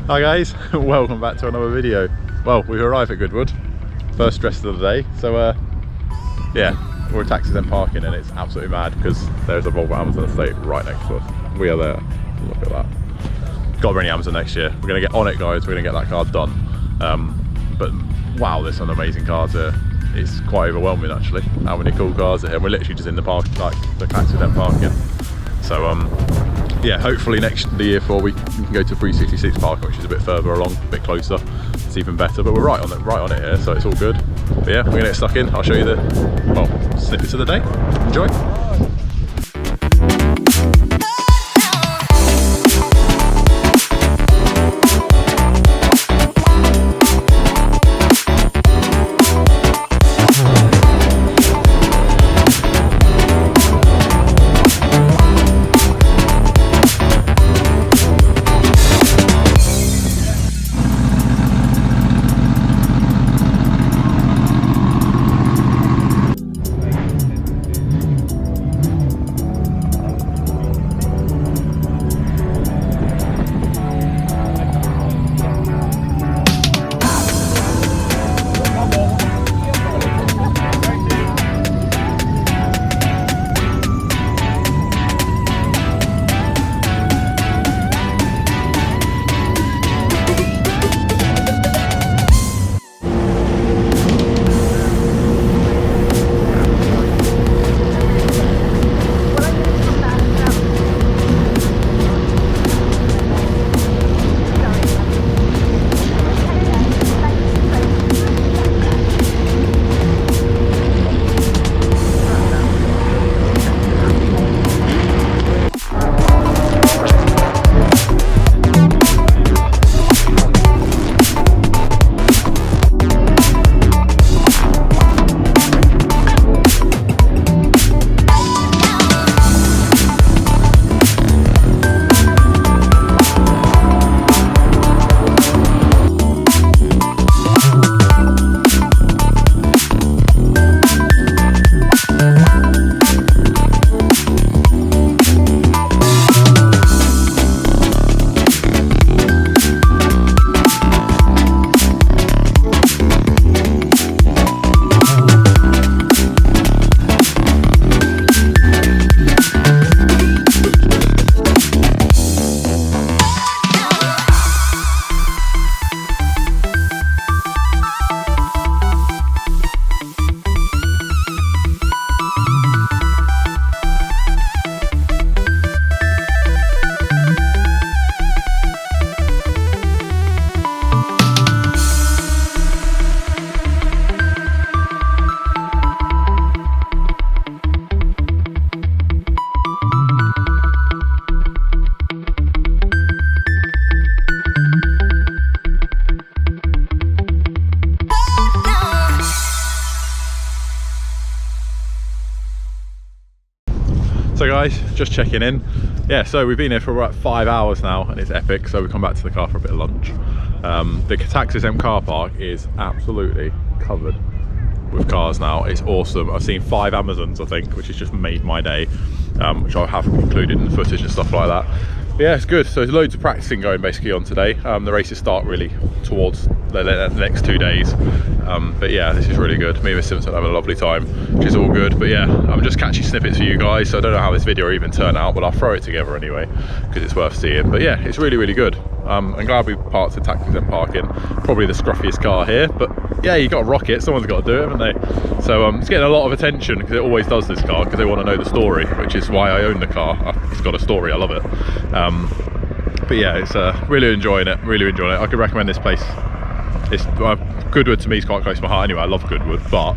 Hi guys, welcome back to another video. Well, we've arrived at Goodwood, first dress of the day, so yeah, we're at taxis and parking and it's absolutely mad because there's a Volvo Amazon estate right next to us. We are there, look at that. Got to bring the Amazon next year. We're going to get on it guys, we're going to get that car done. But wow, there's some amazing cars here. It's quite overwhelming actually, how many cool cars are here. We're literally just in the park, like the taxi and parking. So yeah, hopefully the year 4 we can go to 366 Park, which is a bit further along, a bit closer. It's even better, but we're right on it here, so it's all good. But yeah, we're gonna get stuck in. I'll show you the snippets of the day. Enjoy. So guys, just checking in. Yeah, so we've been here for about 5 hours now and it's epic, so we come back to the car for a bit of lunch. The Taxis M car park is absolutely covered with cars now. It's awesome. I've seen 5 Amazons, I think, which has just made my day, which I have included in the footage and stuff like that. But yeah, it's good. So there's loads of practicing going basically on today. The races start really towards the next 2 days. But yeah, this is really good. Me and Simpson having a lovely time, which is all good. But yeah, I'm just catching snippets for you guys, so I don't know how this video will even turn out, but I'll throw it together anyway because it's worth seeing. But yeah, it's really good. I'm glad we parked at Taxis and Parking. Probably the scruffiest car here, but yeah, you got to rock it. Someone's got to do it, haven't they? So it's getting a lot of attention because it always does, this car, because they want to know the story, which is why I own the car. It's got a story. I love it. But yeah, it's really enjoying it. I could recommend this place. It's Goodwood to me is quite close to my heart anyway. I love Goodwood, but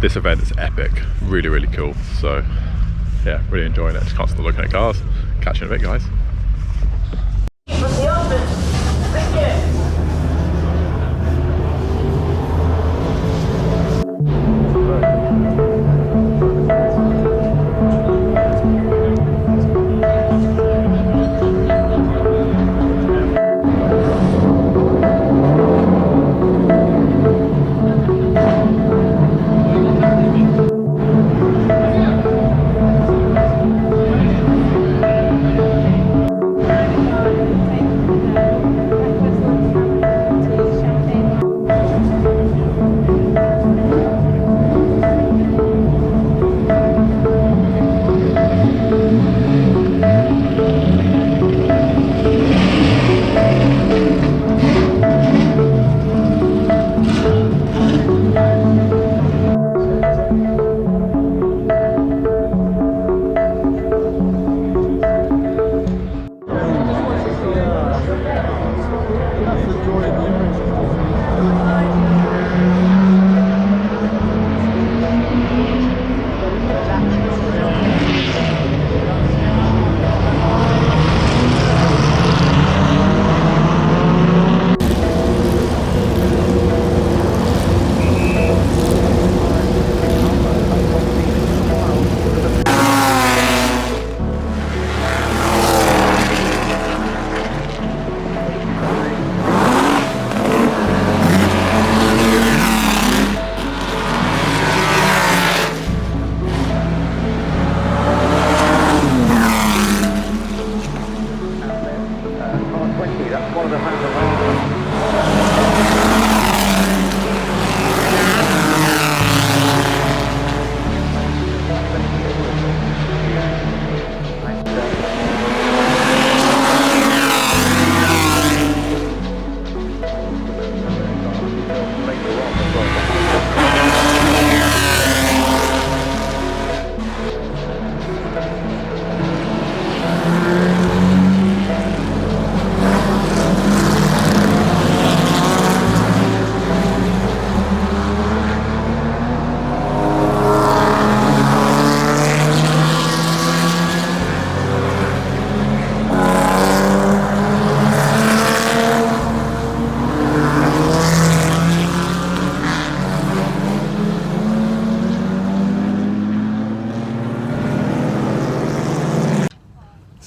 this event is epic. Really cool. So yeah, really enjoying it. Just can't stop looking at cars. Catch you in a bit, guys.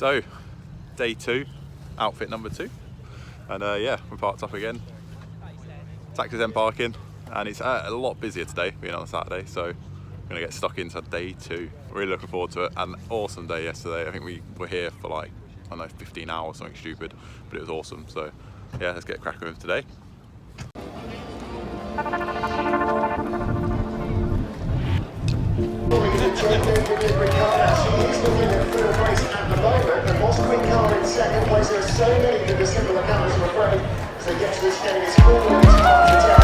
So, day 2, outfit number 2, and yeah, we're parked up again. Taxis M parking, and it's a lot busier today, being on a Saturday, so we're gonna get stuck into day 2. Really looking forward to it. An awesome day yesterday. I think we were here for like, I don't know, 15 hours, something stupid, but it was awesome. So yeah, let's get cracking with today. Second place, there are so many that are similar colours, I'm afraid. So get to this game, it's cool, and it's hard to tell.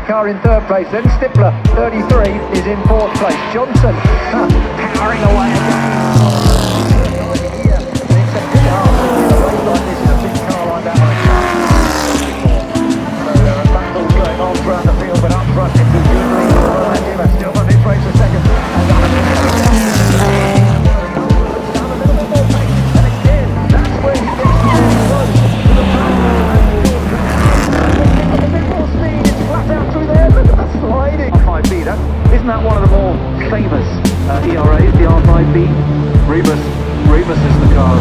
Car in third place, then Stippler 33 is in fourth place. Johnson powering away again. It's a good half. This is a big car lined out on the car. So there are battles going on throughout the field, but up front it's still on his race a second. And a little bit more pace. And again, that's where he gets close to the back. A bit more speed, it's flat out through there, look at that sliding. R5B, isn't that one of the more famous ERAs, the R5B? Rebus is the car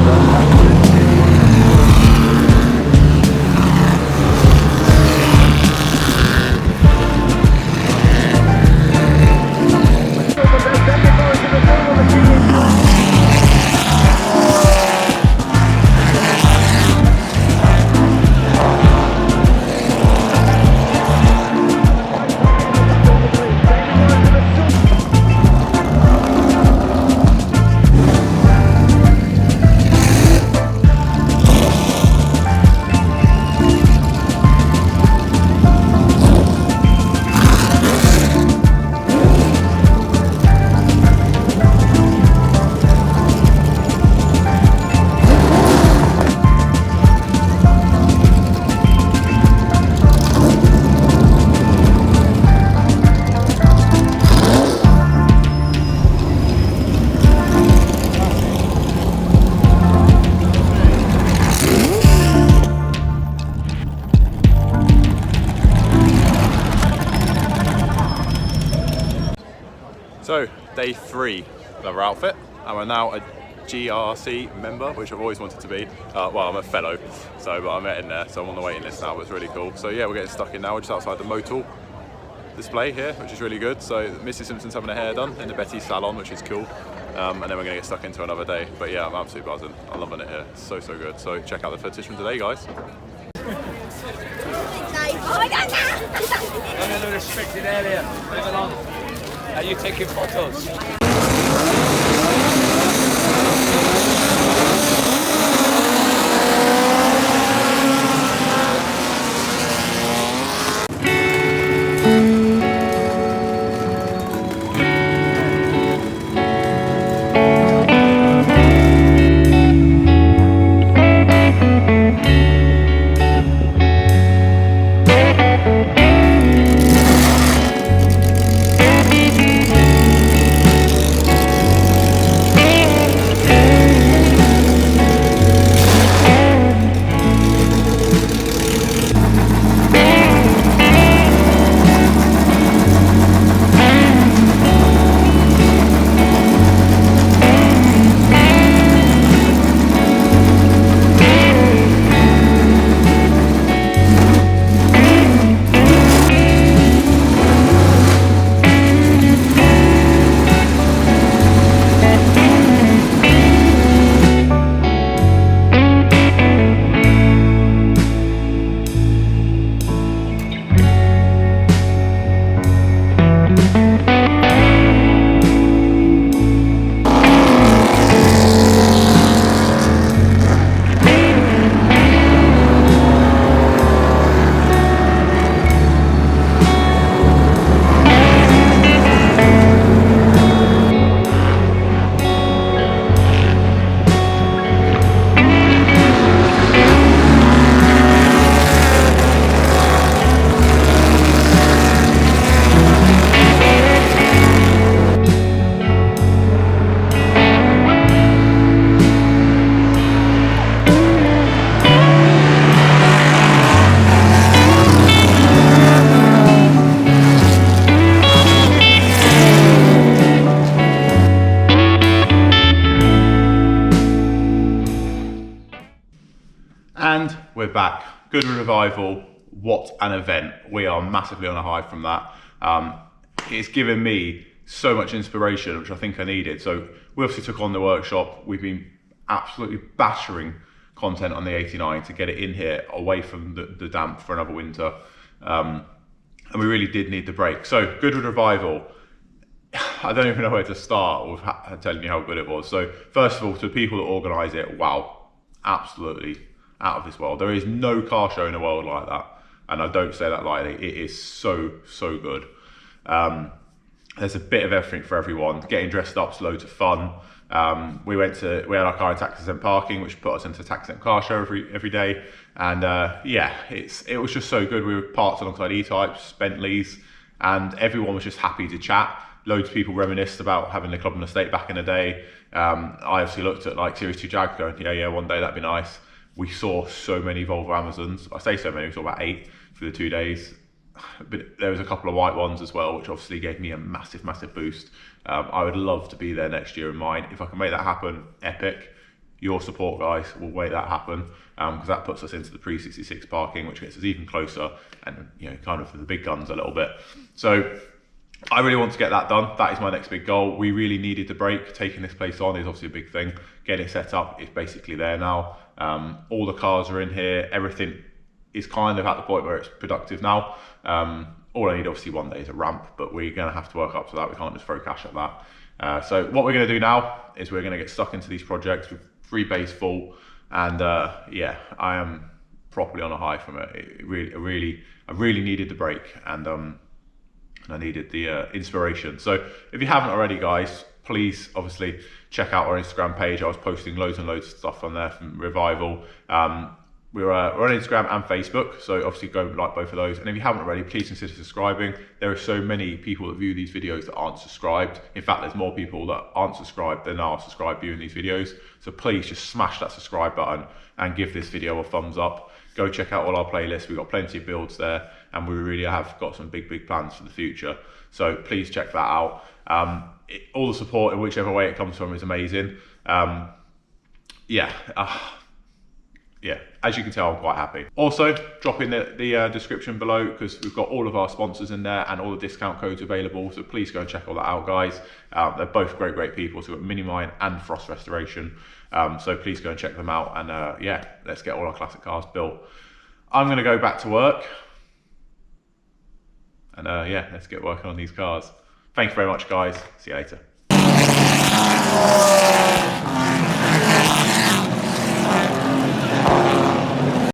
So, day 3 of our outfit, and we're now a GRC member, which I've always wanted to be. Well, I'm a fellow, but I'm in there, so I'm on the waiting list now, but it's really cool. So yeah, we're getting stuck in now. We're just outside the Motul display here, which is really good. So Mrs. Simpson's having her hair done in the Betty's salon, which is cool. And then we're gonna get stuck into another day. But yeah, I'm absolutely buzzing. I'm loving it here. It's so good. So check out the footage from today, guys. I'm in a restricted area. Move along. Are you taking photos? we're back. Goodwood Revival, what an event. We are massively on a high from that. It's given me so much inspiration, which I think I needed. So we obviously took on the workshop. We've been absolutely battering content on the 89 to get it in here away from the damp for another winter. And we really did need the break. So Goodwood Revival, I don't even know where to start with telling you how good it was. So first of all, to the people that organise it, wow, absolutely out of this world. There is no car show in the world like that. And I don't say that lightly. It is so good. There's a bit of everything for everyone. Getting dressed up's loads of fun. We had our car in tax exempt parking, which put us into tax exempt car show every day. And yeah, it was just so good. We were parked alongside E-Types, Bentleys, and everyone was just happy to chat. Loads of people reminisced about having the Clubman Estate back in the day. I obviously looked at like Series 2 Jag going, yeah, one day that'd be nice. We saw so many Volvo Amazons. I say so many, we saw about 8 for the 2 days. But there was a couple of white ones as well, which obviously gave me a massive boost. I would love to be there next year in mine. If I can make that happen, epic. Your support, guys, will make that happen, because that puts us into the pre-66 parking, which gets us even closer, and kind of for the big guns a little bit. So I really want to get that done. That is my next big goal. We really needed the break. Taking this place on is obviously a big thing. Getting it set up is basically there now. All the cars are in here. Everything is kind of at the point where it's productive now. All I need obviously one day is a ramp, but we're going to have to work up to that. We can't just throw cash at that. So what we're going to do now is we're going to get stuck into these projects with 3 bays full, and yeah, I am properly on a high from it. I really needed the break, and I needed the inspiration. So if you haven't already, guys, please obviously check out our Instagram page. I was posting loads and loads of stuff on there from Revival. We're on Instagram and Facebook, so obviously go like both of those. And if you haven't already, please consider subscribing. There are so many people that view these videos that aren't subscribed. In fact, there's more people that aren't subscribed than are subscribed viewing these videos. So please just smash that subscribe button and give this video a thumbs up. Go check out all our playlists. We've got plenty of builds there, and we really have got some big plans for the future. So please check that out. All the support in whichever way it comes from is amazing. Yeah, as you can tell, I'm quite happy. Also, drop in the description below, because we've got all of our sponsors in there and all the discount codes available. So please go and check all that out, guys. They're both great people. So we've got Minimine and Frost Restoration. So please go and check them out. And yeah, let's get all our classic cars built. I'm going to go back to work. And yeah, let's get working on these cars. Thank you very much, guys. See you later.